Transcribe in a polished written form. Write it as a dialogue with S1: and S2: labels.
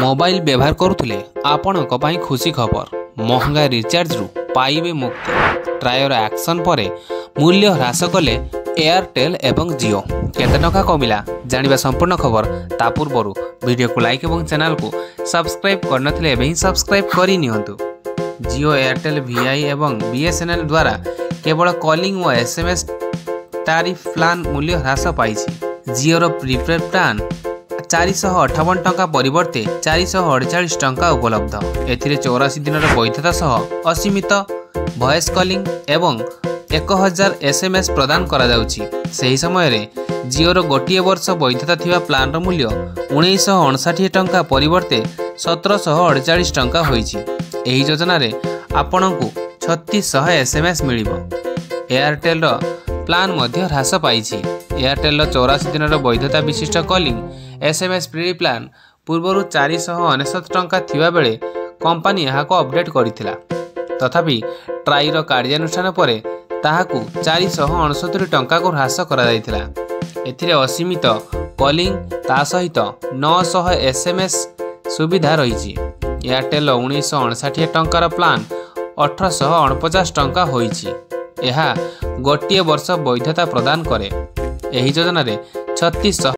S1: Mobile व्यवहार करुले आपण खुशी खबर महंगा रिचार्ज रु पाइबे मुक्ति। ट्रायर एक्शन पर मूल्य ह्रास कले एयरटेल एवं जियो केते टका कमिला जानिबा संपूर्ण खबर। ता पूर्व वीडियो को लाइक और चैनल को सब्सक्राइब करनथिले एबे ही सब्सक्राइब करि नियंतु। जियो एयरटेल वीआई एवं बीएसएनएल द्वारा केवल कॉलिंग और एसएमएस तारिफ प्लान मूल्य ह्रास पाइछि। जियो प्रीपेड प्लान 458 टंका परिवर्ते 448 टंका उपलब्ध। एथिरे 84 दिन वैधता सह असीमित वॉइस कॉलिंग एवं 1000 एसएमएस प्रदान करा जाउछि। सही समय रे जियो गोटे वर्ष वैधता थिबा प्लान रो मूल्य 1959 टंका परिवर्ते 1748 टंका होइछि। एही योजना रे आपनकु 3600 एसएमएस मिलिबो। एयरटेल रो प्लान मध्य ह्रास पाइछि। एयरटेल 84 दिन वैधता विशिष्ट कॉलिंग एसएमएस फ्री प्लान पूर्वर 469 टंका थिबा बेले कंपनी यहाको अपडेट करिथिला। तथापि ट्राइर कार्यानुष्ठान परे ताहाकु 469 टंका को ह्रास करा जायथिला। एथिरे असीमित कॉलिंग ता सहित 900 एसएमएस सुविधा रहिछि। एयरटेल 1959 टंकार प्लान 1849 टंका होइछि। यह गोटे वर्ष वैधता प्रदान करे। एही योजना रे 3600